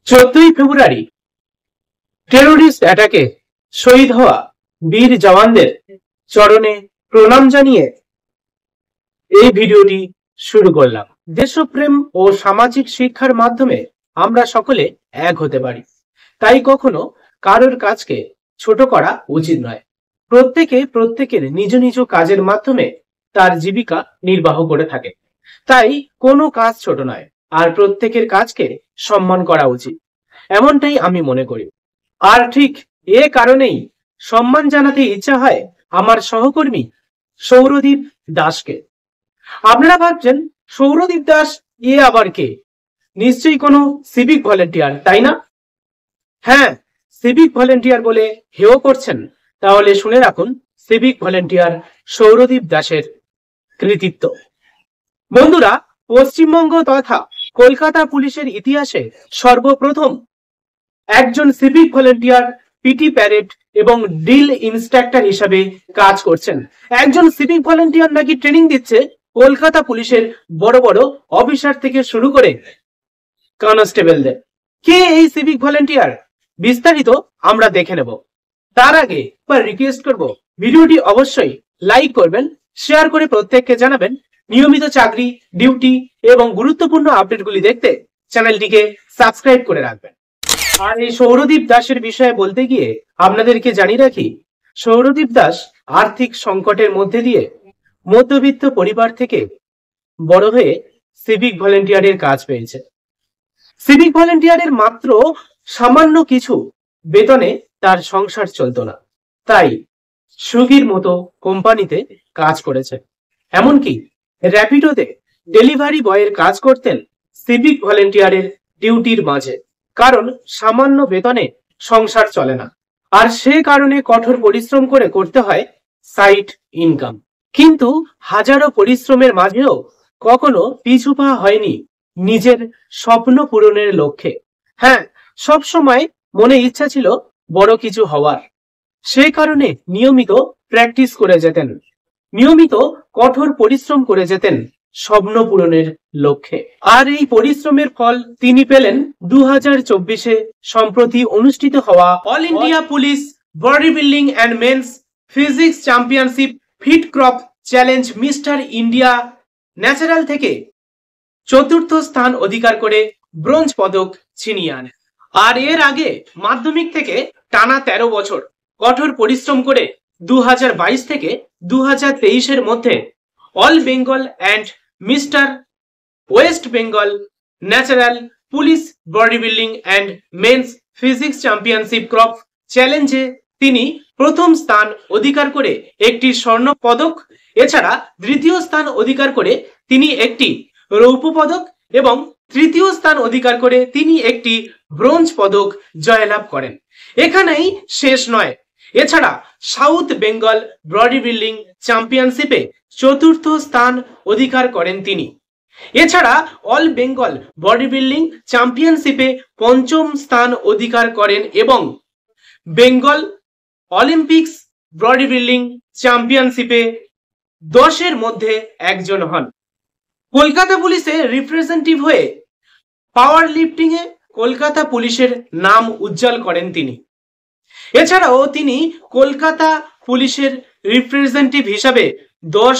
14 ফেব্রুয়ারি terrorist অ্যাটাকে শহীদ হওয়া বীর জওয়ানদের চরণে প্রণাম জানিয়ে এই ভিডিওটি শুরু করলাম। দেশপ্রেম ও সামাজিক শিক্ষার মাধ্যমে আমরা সকলে এক হতে পারি, তাই কখনো কারোর কাজকে ছোট করা উচিত নয়। প্রত্যেকের নিজ নিজ কাজের মাধ্যমে তার জীবিকা নির্বাহ করে থাকে, তাই কোনো কাজ ছোট নয়, আর প্রত্যেকের কাজকে সম্মান করা উচিত, এমনটাই আমি মনে করি। আর ঠিক এ কারণেই সম্মান জানাতে ইচ্ছা হয় আমার সহকর্মী সৌরদীপ দাসকে। আপনারা ভাবছেন সৌরদীপ দাস এ আবার কে? নিশ্চয়ই কোনো সিভিক ভলেন্টিয়ার, তাই না? হ্যাঁ, সিভিক ভলেন্টিয়ার বলে হেয় করছেন? তাহলে শুনে রাখুন সিভিক ভলেন্টিয়ার সৌরদীপ দাসের কৃতিত্ব। বন্ধুরা, পশ্চিমবঙ্গ তথা কলকাতা পুলিশের ইতিহাসে সর্বপ্রথম একজন সিভিক ভলেন্টিয়ার পিটি প্যারেড এবং ড্রিল ইন্সট্রাক্টর হিসাবে কাজ করছেন। একজন সিভিক ভলেন্টিয়ার নাকি ট্রেনিং দিচ্ছে কলকাতা পুলিশের বড় বড় অফিসার থেকে শুরু করে কনস্টেবলদের। কে এই সিভিক ভলেন্টিয়ার? বিস্তারিত আমরা দেখে নেব। তার আগে রিকোয়েস্ট করব, ভিডিওটি অবশ্যই লাইক করবেন, শেয়ার করে প্রত্যেককে জানাবেন। নিয়মিত চাকরি, ডিউটি এবং গুরুত্বপূর্ণ আপডেটগুলি দেখতে চ্যানেলটিকে সাবস্ক্রাইব করে রাখবেন। আর এই সৌরদীপ দাসের বিষয়ে বলতে গিয়ে আপনাদেরকে জানিয়ে রাখি, সৌরদীপ দাস আর্থিক সংকটের মধ্যে দিয়ে মধ্যবিত্ত পরিবার থেকে বড় হয়ে সিভিক ভলেন্টিয়ারের কাজ পেয়েছে। সিভিক ভলেন্টিয়ারের মাত্র সামান্য কিছু বেতনে তার সংসার চলত না, তাই সুগির মতো কোম্পানিতে কাজ করেছে। এমনকি র্যাপিডোতে ডেলিভারি বয়ের কাজ করতেন সিভিক ভলেন্টিয়ারের ডিউটির মাঝে, কারণ সামান্য বেতনে সংসার চলে না, আর সে কারণে কঠোর পরিশ্রম করে করতে হয় সাইড ইনকাম। কিন্তু হাজারো পরিশ্রমের মাঝেও কখনো পিছু পা হয়নি নিজের স্বপ্ন পূরণের লক্ষ্যে। হ্যাঁ, সব সময় মনে ইচ্ছা ছিল বড় কিছু হওয়ার, সে কারণে নিয়মিত প্র্যাকটিস করে যেতেন, নিয়মিত কঠোর পরিশ্রম করে যেতেন স্বপ্ন পূরণের লক্ষ্যে। আর এই পরিশ্রমের ফল তিনি পেলেন 2024-এ সম্প্রতি অনুষ্ঠিত হওয়া all India police body building and men's physique championship fit crop challenge mister India natural থেকে 4র্থ স্থান অধিকার করে ব্রোঞ্জ পদক ছিনিয়ে আনে। আর এর আগে মাধ্যমিক থেকে টানা 13 বছর কঠোর পরিশ্রম করে 2022 থেকে 2023-এর মধ্যে all Bengal and mister West Bengal natural police body building and men's physique championship crop চ্যালেঞ্জে তিনি প্রথম স্থান অধিকার করে একটি স্বর্ণ পদক, এছাড়া দ্বিতীয় স্থান অধিকার করে তিনি একটি রৌপ্য পদক এবং তৃতীয় স্থান অধিকার করে তিনি একটি ব্রোঞ্জ পদক জয়লাভ করেন। এখানেই শেষ নয়, এছাড়া সাউথ বেঙ্গল বডি বিল্ডিং চ্যাম্পিয়নশিপে 4র্থ স্থান অধিকার করেন তিনি। এছাড়া অল বেঙ্গল বডি বিল্ডিং চ্যাম্পিয়নশিপে 5ম স্থান অধিকার করেন এবং বেঙ্গল অলিম্পিক্স বডি বিল্ডিং চ্যাম্পিয়নশিপে 10-এর মধ্যে একজন হন। কলকাতা পুলিশে রিপ্রেজেন্টেটিভ হয়ে পাওয়ার লিফটিং এ কলকাতা পুলিশের নাম উজ্জ্বল করেন তিনি। এছাড়াও তিনি কলকাতা পুলিশের রিপ্রেজেন্টেটিভ হিসাবে 10,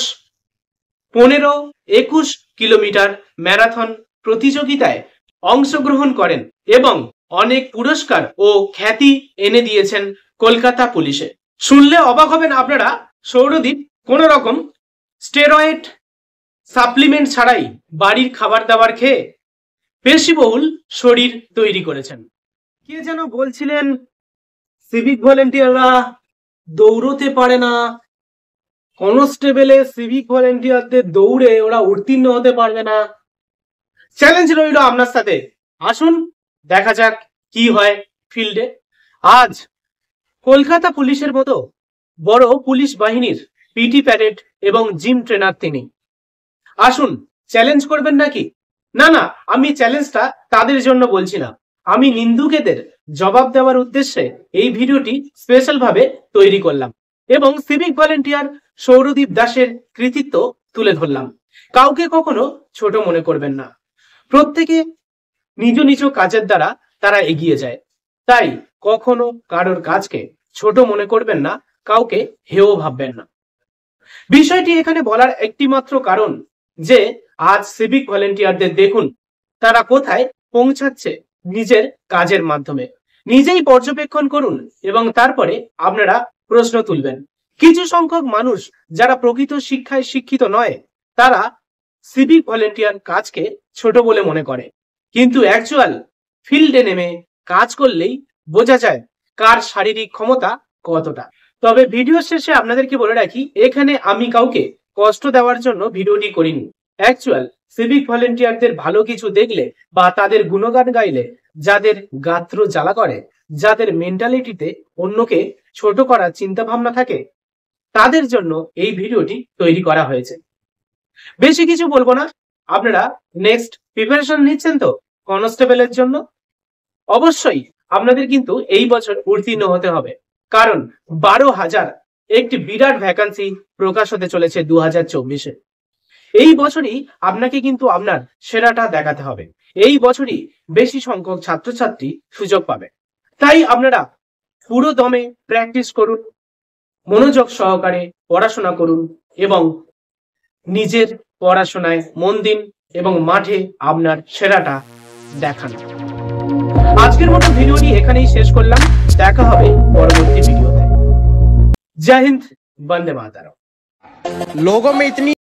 15, 21 কিলোমিটার ম্যারাথন প্রতিযোগিতায় অংশগ্রহণ করেন এবং অনেক পুরস্কার ও খ্যাতি এনে দিয়েছেন কলকাতা পুলিশে। শুনলে অবাক হবেন আপনারা, সৌরদীপ কোন রকম স্টেরয়েড সাপ্লিমেন্ট ছাড়াই বাড়ির খাবার দাবার খেয়ে পেশিবহুল শরীর তৈরি করেছেন। কে যেন বলছিলেন সিভিক ভলেন্টিয়াররা দৌড়তে পারে না, কনস্টেবলে সিভিক ভলেন্টিয়ারদের দৌড়ে ওরা উত্তীর্ণ হতে পারবে না। চ্যালেঞ্জ রইল আপনার সাথে, আসুন দেখা যাক কি হয় ফিল্ডে। আজ কলকাতা পুলিশের মতো বড় পুলিশ বাহিনীর পিটি প্যারেড এবং জিম ট্রেনার তিনি। আসুন চ্যালেঞ্জ করবেন নাকি? না না, আমি চ্যালেঞ্জটা তাদের জন্য বলছি না, আমি নিন্দুকেদের জবাব দেওয়ার উদ্দেশ্যে এই ভিডিওটি স্পেশাল ভাবে তৈরি করলাম এবং সিভিক ভলেন্টিয়ার সৌরদীপ দাসের কৃতিত্ব তুলে ধরলাম। কাউকে কখনো ছোট মনে করবেন না, প্রত্যেকে নিজ নিজ কাজের দ্বারা তারা এগিয়ে যায়। তাই কখনো কারোর কাজকে ছোট মনে করবেন না, কাউকে হেয় ভাববেন না। বিষয়টি এখানে বলার একটি মাত্র কারণ যে আজ সিভিক ভলেন্টিয়ারদের দেখুন তারা কোথায় পৌঁছাচ্ছে নিজের কাজের মাধ্যমে। নিজেই পর্যবেক্ষণ করুন এবং তারপরে আপনারা প্রশ্ন তুলবেন। কিছু সংখ্যক মানুষ যারা প্রকৃত শিক্ষায় শিক্ষিত নয় তারা সিভিক ভলেন্টিয়ার কাজকে ছোট বলে মনে করে, কিন্তু অ্যাকচুয়াল ফিল্ডে নেমে কাজ করলেই বোঝা যায় কার শারীরিক ক্ষমতা কতটা। তবে ভিডিও শেষে আপনাদেরকে বলে রাখি, এখানে আমি কাউকে কষ্ট দেওয়ার জন্য ভিডিওটি করিনি। অ্যাকচুয়াল সিভিক ভলেন্টিয়ারদের ভালো কিছু দেখলে বা তাদের গুণগান গাইলে যাদের গাত্র জ্বালা করে, যাদের মেন্টালিটিতে অন্যকে ছোট করার চিন্তা ভাবনা থাকে, তাদের জন্য এই ভিডিওটি তৈরি করা হয়েছে। বেশি কিছু বলবো না। আপনারা নেক্সট প্রিপারেশন নিচ্ছেন তো কনস্টেবলের জন্য? অবশ্যই আপনাদের কিন্তু এই বছর উত্তীর্ণ হতে হবে, কারণ 12,000 একটি বিরাট ভ্যাকান্সি প্রকাশ হতে চলেছে 2024-এ। এই বছরই আপনাকে কিন্তু আপনার সেরাটা দেখাতে হবে। এই বছরই বেশি সংখ্যক ছাত্রছাত্রী সুযোগ পাবে। তাই আপনারা পুরো দমে প্র্যাকটিস করুন, মনোযোগ সহকারে পড়াশোনা করুন এবং নিজের পড়াশোনায় মন দিন এবং মাঠে আপনার সেরাটা দেখান। আজকের মতো ভিডিওটি এখানেই শেষ করলাম। দেখা হবে পরবর্তী ভিডিওতে। জয় হিন্দ, বন্দে মাতরম। लोगों में इतनी